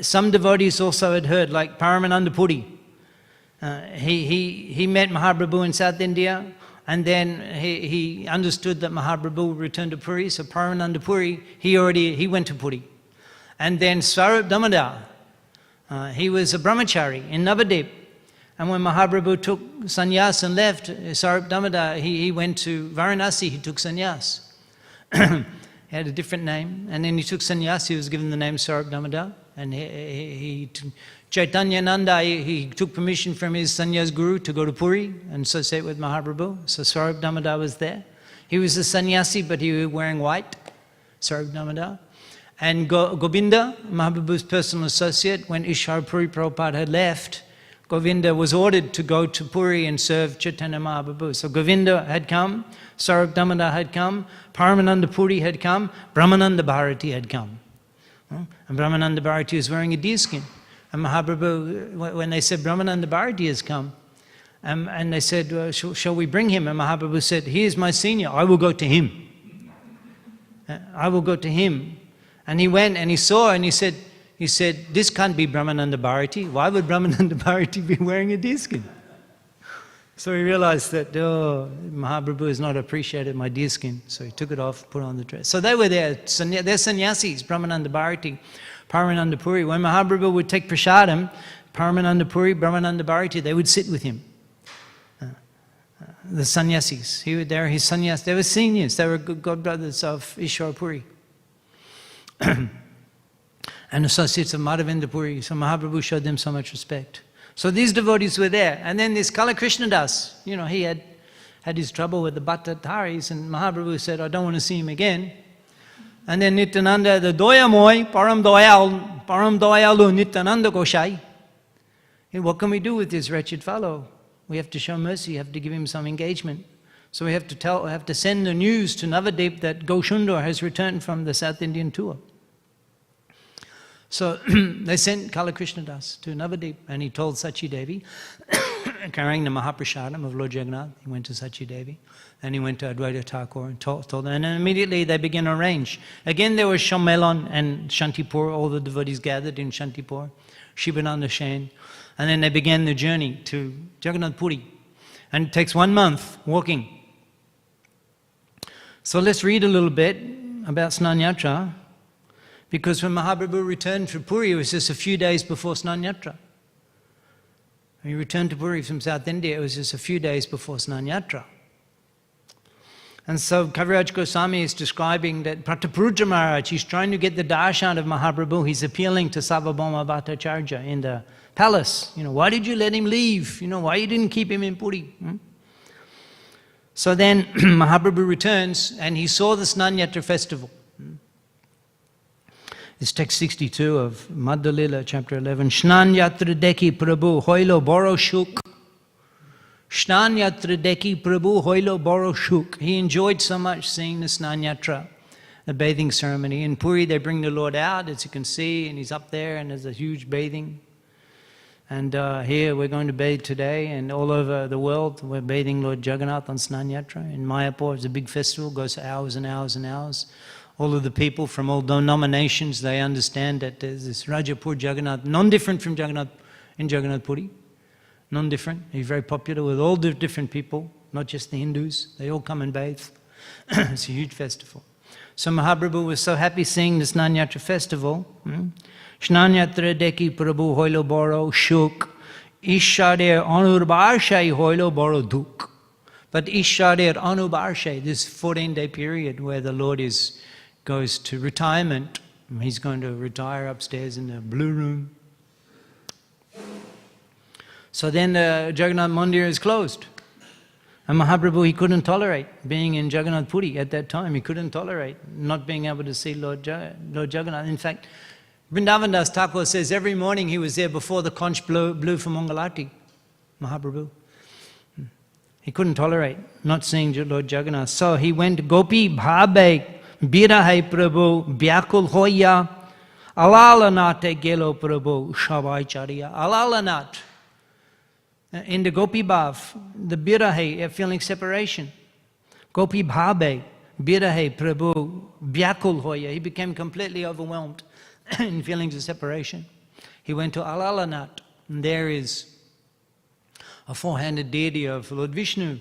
some devotees also had heard, like Paramananda Puri. He met Mahaprabhu in South India, and then he understood that Mahaprabhu would return to Puri, so Paramananda Puri, he went to Puri. And then Swarup Damodar, he was a brahmachari in Navadip. And when Mahaprabhu took sannyas and left, Swarup Damodar, he went to Varanasi, he took sannyas. He had a different name, and then he took sannyas, he was given the name Swarup Damodar. And Chaitanya Nanda, he took permission from his sannyas guru to go to Puri and associate with Mahaprabhu. So Swarup Damodar was there. He was a sannyasi, but he was wearing white, Swarup Damodar. And Govinda, Mahaprabhu's personal associate, when Ishwar Puri Prabhupada had left, Govinda was ordered to go to Puri and serve Chaitanya Mahaprabhu. So Govinda had come, Swarup Damodar had come, Paramananda Puri had come, Brahmananda Bharati had come. And Brahmananda Bharati was wearing a deerskin. And Mahaprabhu, when they said Brahmananda Bharati has come, and they said, shall we bring him? And Mahaprabhu said, he is my senior, I will go to him. I will go to him. And he went and he saw and he said, this can't be Brahmananda Bharati. Why would Brahmananda Bharati be wearing a deerskin? So he realized that, Mahaprabhu has not appreciated my deerskin. So he took it off, put on the dress. So they were there. They're sannyasis, Brahmananda Bharati, Paramananda Puri. When Mahaprabhu would take prasadam, Paramananda Puri, Brahmananda Bharati, they would sit with him. The sannyasis. They were his sannyas. They were seniors. They were godbrothers of Ishwar Puri. And associates of Madhavendra Puri. So Mahaprabhu showed them so much respect. So these devotees were there. And then this Kala Krishna Das, he had his trouble with the Bhattataris, and Mahaprabhu said, I don't want to see him again. And then Nityananda, the Doyamoy, Param Doyalu Nityananda Goshai. What can we do with this wretched fellow? We have to show mercy, we have to give him some engagement. So we have to send the news to Navadip that Goshundar has returned from the South Indian tour. So they sent Kala Krishna Das to Navadip, and he told Sachi Devi, carrying the Mahaprasadam of Lord Jagannath, he went to Sachi Devi, and he went to Advaita Thakur and told them, and then immediately they began to arrange. Again there was Shammelan and Shantipur, all the devotees gathered in Shantipur, Shivananda Shain, and then they began the journey to Jagannath Puri. And it takes 1 month walking. So let's read a little bit about Snan Yatra, because when Mahaprabhu returned to Puri, it was just a few days before Snan Yatra. When he returned to Puri from South India, it was just a few days before Snan Yatra. And so Kaviraj Goswami is describing that Pratapuruja Maharaj, he's trying to get the darshan of Mahaprabhu, he's appealing to Sarvabhauma Bhattacharya in the palace. Why did you let him leave? Why you didn't keep him in Puri? So then Mahaprabhu returns and he saw the Snan Yatra festival. This text 62 of Madhya Lila, chapter 11. Snan Yatra Deki Prabhu Hoilo Boro Shuk. Snan Yatra Deki Prabhu Hoilo Boro Shuk. He enjoyed so much seeing the Snan Yatra, the bathing ceremony. In Puri they bring the Lord out, as you can see, and he's up there and there's a huge bathing. And here we're going to bathe today, and all over the world we're bathing Lord Jagannath on Snan Yatra. In Mayapur it's a big festival, goes for hours and hours and hours. All of the people from all denominations, they understand that there's this Rajapur Jagannath, non-different from Jagannath in Jagannath Puri, non-different. He's very popular with all the different people, not just the Hindus. They all come and bathe. It's a huge festival. So Mahaprabhu was so happy seeing the Snan Yatra festival. Snan Yatra Deki Prabhu Hoilo Boro Shuk, Ishader Anurbarshai Hoilo Boro Duk. But Ishader Anubarshay, this 14-day period where the Lord goes to retirement, he's going to retire upstairs in the blue room. So then the Jagannath Mandir is closed. And Mahaprabhu, he couldn't tolerate being in Jagannath Puri at that time. He couldn't tolerate not being able to see Lord Jagannath. In fact, Vrindavan Das Thakur says every morning he was there before the conch blew for Mangalati, Mahaprabhu. He couldn't tolerate not seeing Lord Jagannath. So he went, Gopi Bhabe Birahai Prabhu Vyakul Hoya Alalanate Gelo Prabhu Shavaichariya. Alalanat. In the Gopi Bhav, the Birahai, feeling separation. Gopi Bhabe Birahai Prabhu Vyakul Hoya. He became completely overwhelmed in feelings of separation. He went to Alalanat, and there is a four-handed deity of Lord Vishnu,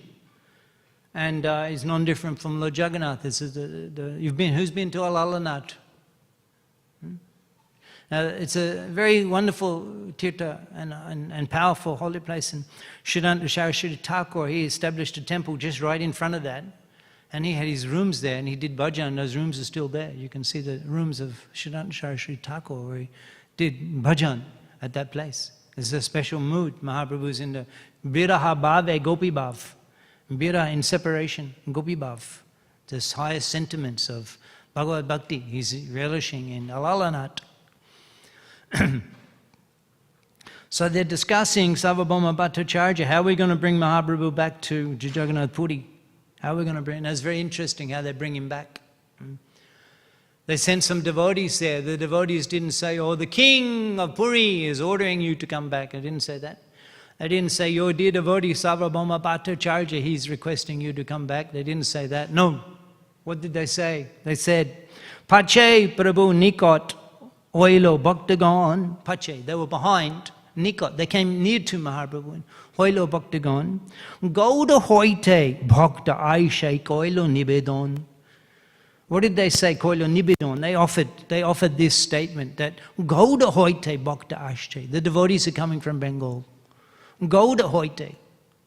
and is non-different from Lord Jagannath. This is who's been to Alalanat? It's a very wonderful tirtha and powerful holy place. And Founder-Acharya Thakur, he established a temple just right in front of that. And he had his rooms there, and he did bhajan. Those rooms are still there. You can see the rooms of Founder-Acharya Thakur, where he did bhajan at that place. There's a special mood. Mahaprabhu's in the Viraha Bhave Gopi Bhav. Viraha in separation, Gopi Bhav. The highest sentiments of Bhagavad Bhakti. He's relishing in Alalanat. So they're discussing Sarvabhauma Bhattacharya, how are we going to bring Mahaprabhu back to Jagannath Puri? How are we going to bring him? That's very interesting how they bring him back. They sent some devotees there. The devotees didn't say, oh, the king of Puri is ordering you to come back. They didn't say that. They didn't say, your dear devotee Sarvabhauma Bhattacharya, he's requesting you to come back. They didn't say that. No. What did they say? They said, Pache Prabhu Nikot Oilo Bhaktagan, Pache, they were behind, Nikot, they came near to Mahaprabhu, Oilo Bhaktagan, Gauda Hoite Bhakta Aisha Koilo Nibedon. What did they say, Koilo Nibedon? They offered this statement that Gauda Hoite Bhakta Aisha, the devotees are coming from Bengal. Gauda Hoite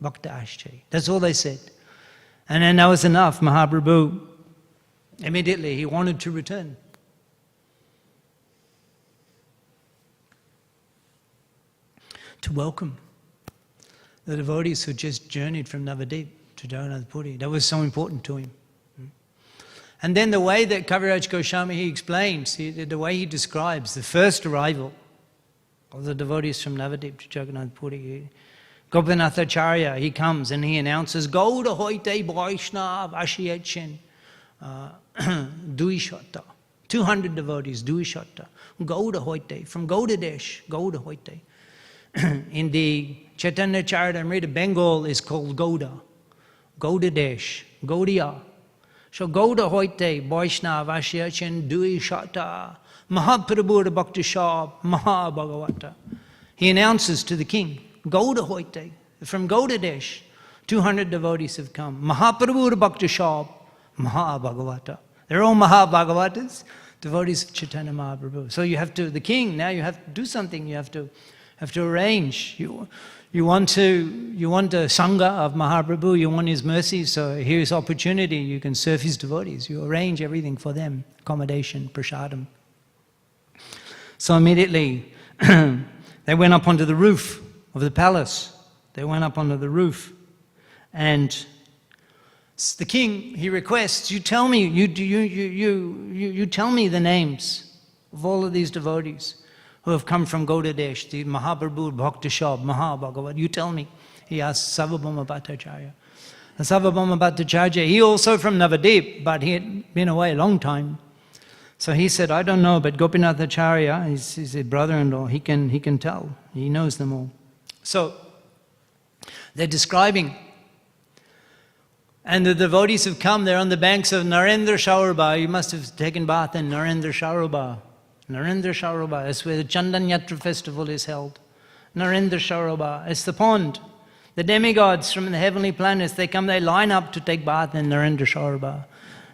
Bhakta Aisha. That's all they said. And then that was enough. Mahaprabhu, immediately he wanted to return. To welcome the devotees who just journeyed from Navadip to Jagannath Puri. That was so important to him. And then the way that Kaviraj Goswami, he explains, the way he describes the first arrival of the devotees from Navadip to Jagannath Puri. Gopinath-acharya, he comes and he announces, Gauda Hoite Vaishnav Ashiyachin Duishata. 200 devotees, Duishata. Gauda Hoite, from Gauda Desh, Gauda Hoite. In the Chaitanya Charitamrita, Bengal is called Gauda. Gauda Desh, Gaudiya. So Gauda Hoite, Vaishnav, Ashiyachin, Dui Shata, Mahaprabhu Bhakti Shab, Mahabhagavata. He announces to the king, Gauda Hoite, from Gauda Desh, 200 devotees have come. Mahaprabhu Bhakti Shab, Mahabhagavata. They're all Mahabhagavatas, devotees of Chaitanya Mahaprabhu. So you have to, the king, now you have to do something, you have to arrange. You want a Sangha of Mahaprabhu, you want his mercy, so here's opportunity, you can serve his devotees. You arrange everything for them, accommodation, prasadam. So immediately, they went up onto the roof of the palace. They went up onto the roof, and the king, he requests, you tell me, you tell me the names of all of these devotees who have come from Gauda Desh, the Mahaprabhu, Bhakti Shab, Mahabhagavat. You tell me. He asked Sarvabhauma Bhattacharya. Sarvabhauma Bhattacharya, he also from Navadip, but he had been away a long time. So he said, I don't know, but Gopinath-acharya, he's his brother-in-law, he can tell. He knows them all. So they're describing, and the devotees have come, they're on the banks of Narendra Shaurba. You must have taken bath in Narendra Shaurba. Narendra Shaurba, that's where the Chandan Yatra festival is held. Narendra Shaurba, it's the pond. The demigods from the heavenly planets, they come, they line up to take bath in Narendra Shaurba.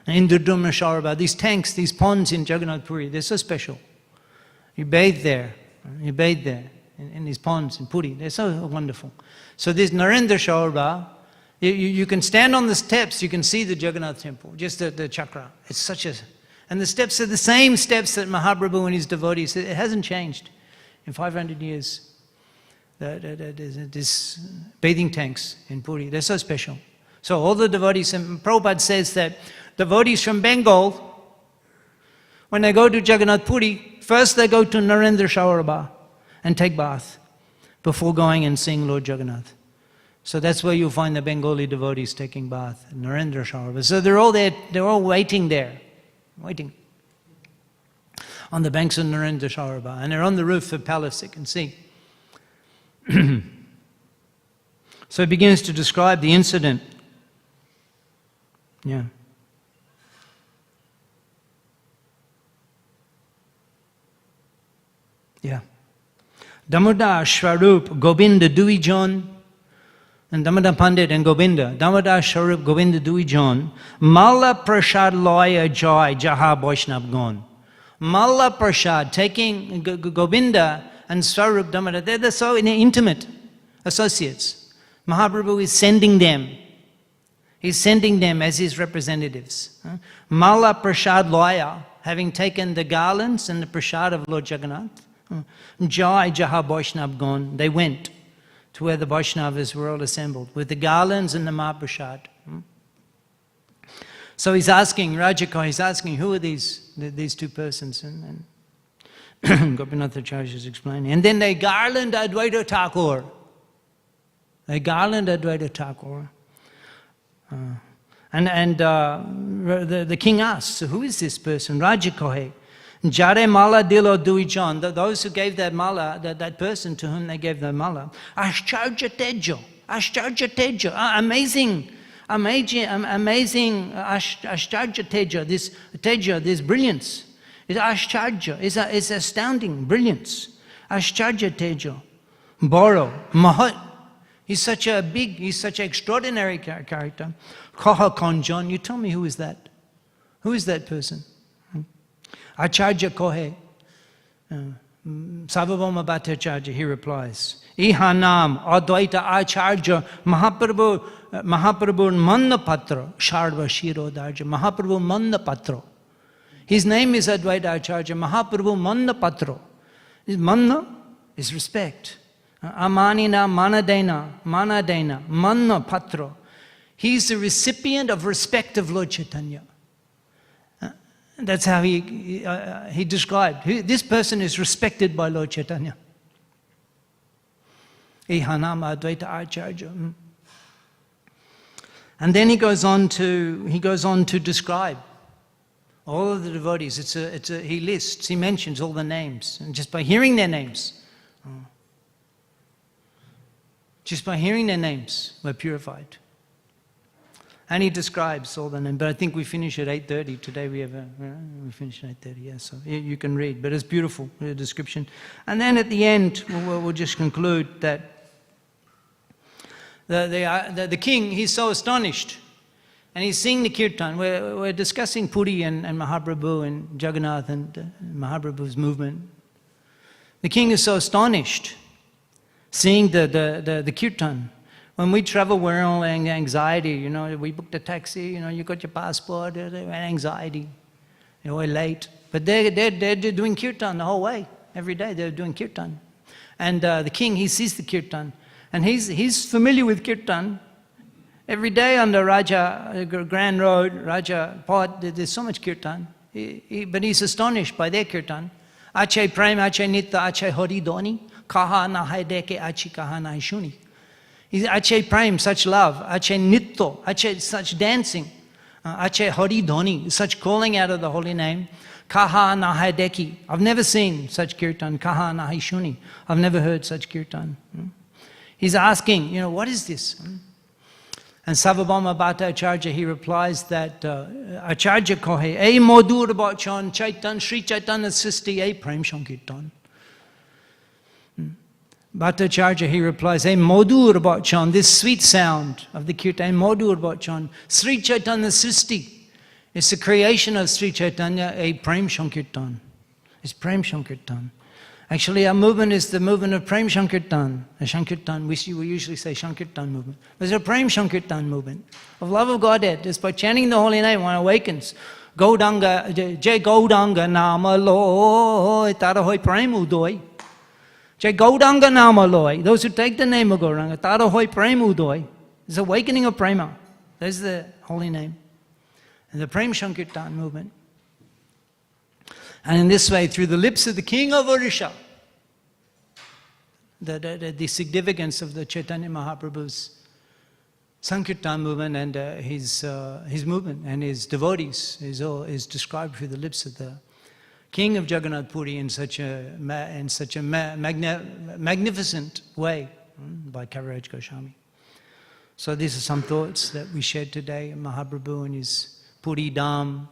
Indradumna Shaurba, these tanks, these ponds in Jagannath Puri, they're so special. You bathe there in these ponds in Puri, they're so wonderful. So this Narendra Shaurba, you can stand on the steps, you can see the Jagannath temple, just the chakra. It's such a... And the steps are the same steps that Mahaprabhu and his devotees, it hasn't changed in 500 years. These bathing tanks in Puri, they're so special. So all the devotees, and Prabhupada says that devotees from Bengal, when they go to Jagannath Puri, first they go to Narendra Shaurba and take bath before going and seeing Lord Jagannath. So that's where you'll find the Bengali devotees taking bath, Narendra Shaurba. So they're all there, they're all waiting there. Waiting on the banks of Narendra Shaurba, and they're on the roof of the palace, you can see. So it begins to describe the incident. Yeah. Yeah. Damodar, Swarup, Govinda, Duijon, and Damodar Pandit and Govinda. Damodar, Swarup, Govinda, Duijon. Malla Prasad Loya Joy, Jaha Vaishnav Gon. Malla Prasad, taking Govinda and Swarup Damodar, they're so intimate associates. Mahaprabhu is sending them. He's sending them as his representatives. Malla Prasad Loya, having taken the garlands and the prasad of Lord Jagannath. Jai Jaha Vaishnav Gon, they went to where the Vaishnavas were all assembled with the garlands and the Mahaprasad. So he's asking, Rajaka, he's asking, who are these two persons? And Gopinath Acharya is explaining. And then they garland Advaita Thakur. They garland Advaita Thakur. The king asks, so who is this person? Rajaka. Jare mala dilo duijan, those who gave that mala, that person to whom they gave the mala, Ashcharya Tejo, amazing Ashcharya Tejo, this brilliance, is Ashcharya, is astounding brilliance, Ashcharya Tejo, Boro, Mahat, he's such an extraordinary character, Kaha Konjon, you tell me who is that? Who is that person? Acharya Kohe, Sarvabhauma Bhattacharya, he replies, Ihanam Advaita Acharya Mahaprabhu Manna Patra Sharva Shiro Darja Mahaprabhu Manna Patra. His name is Advaita Acharya Mahaprabhu Manna Patra. Manna is respect. Amanina Manadena Manna Patra. He's the recipient of respect of Lord Chaitanya. That's how he described. This person is respected by Lord Chaitanya. Ihanam Advaita Acharya. And then he goes on to describe all of the devotees. He lists, he mentions all the names, and just by hearing their names, we're purified. And he describes all the names, but I think we finish at 8:30. Today we finish at 8:30, yeah, so you can read, but it's beautiful, the description. And then at the end, we'll just conclude that the king, he's so astonished, and he's singing the kirtan. We're discussing Puri and Mahaprabhu and Jagannath and Mahaprabhu's movement. The king is so astonished seeing the kirtan. When we travel, we're all anxiety, we booked a taxi, you got your passport, anxiety, we're late. But they're doing kirtan the whole way, every day they're doing kirtan. And the king, he sees the kirtan, and he's familiar with kirtan. Every day on the Raja Grand Road, Raja Pod, there's so much kirtan, but he's astonished by their kirtan. Achai Prem, Achai Nitya, Achai Hari Doni, Kaha Nahai Deke, Achi Kaha Nahai Shuni. Achai Prem, such love, Achai Nitto, Achai such dancing, Achai Hari Dhoni, such calling out of the holy name, Kaha Nahai Deki. I've never seen such kirtan, Kaha Nahai Shuni. I've never heard such kirtan. He's asking, what is this? And Sarvabhauma Bhattacharya, he replies that Acharya Kohe, Ei Modur Bachan Chaitan, Sri Chaitanya Sisti, Ei Prem Sankirtan. Bhattacharya, he replies, Hey Modur Bachan, this sweet sound of the kirtan, Modur Bachan, Sri Chaitanya Sisti. It's the creation of Sri Chaitanya, a Prem Sankirtan. It's Prem Sankirtan. Actually, our movement is the movement of Prem Sankirtan. A Sankirtan, we usually say Sankirtan movement. But it's a Prem Sankirtan movement of love of Godhead. It's by chanting the holy name one awakens. Gaudanga, Jai Gaudanga Nama Loy, Tarahoy Prem Udoy. Jai Gaudanga Nama Loy, those who take the name of Gauranga, Tarahoy Prem Udoy. It's awakening of Prema. That's the holy name. And the Prem Sankirtan movement. And in this way, through the lips of the king of Odisha, the significance of the Chaitanya Mahaprabhu's Sankirtan movement and his movement and his devotees is described through the lips of the king of Jagannath Puri in such a magnificent way by Kaviraj Goswami. So these are some thoughts that we shared today. Mahaprabhu and his Puri Dham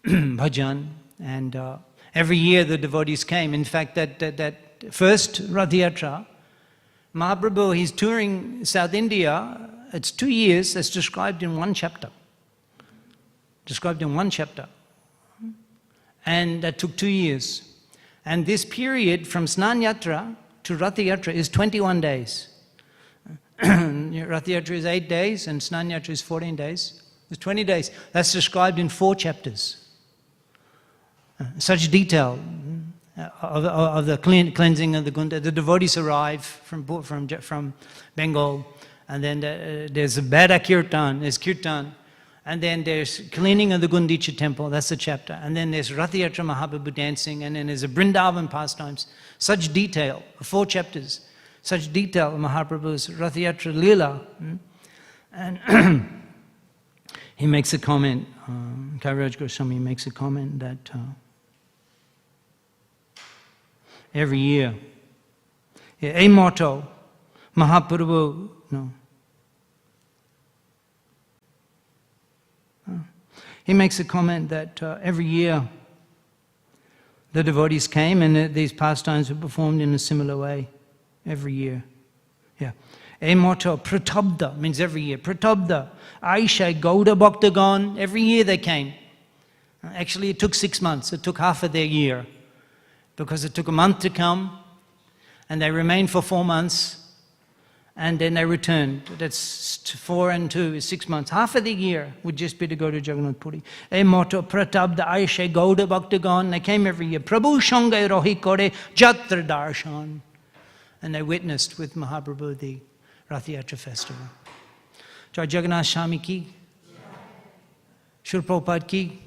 bhajan. And Every year the devotees came. In fact, that first Rath Yatra, Mahaprabhu, he's touring South India. It's 2 years. That's described in one chapter. Described in one chapter. And that took 2 years. And this period from Snan Yatra to Rath Yatra is 21 days. Rath Yatra is 8 days and Snan Yatra is 14 days. It's 20 days. That's described in 4 chapters. Such detail of the cleansing of the Gunda. The devotees arrive from Bengal, and then there's a Bada Kirtan, there's Kirtan, and then there's cleaning of the Gundicha temple, that's the chapter, and then there's Rath Yatra Mahaprabhu dancing, and then there's a Vrindavan pastimes. Such detail, 4 chapters, such detail of Mahaprabhu's Rath Yatra Lila. And he makes a comment, Kaviraj Goswami makes a comment that every year, a motto, Mahaprabhu, no. He makes a comment that every year the devotees came and these pastimes were performed in a similar way every year. Yeah. A motto, Pratabda, means every year. Pratabda, Aisha, Gauda Bhaktagan, every year they came. Actually, it took 6 months. It took half of their year because it took a month to come and they remained for 4 months and then they returned. That's 4 and 2 is 6 months. Half of the year would just be to go to Jagannath Puri. E motto Pratabda Aisha Gauda Bhaktagan. They came every year. Prabhu Shangai Rohi Kore Jatra Darshan. And they witnessed with Mahaprabhu the Rath Yatra festival. Jai Jagannath Swami ki, Srila Prabhupada ki,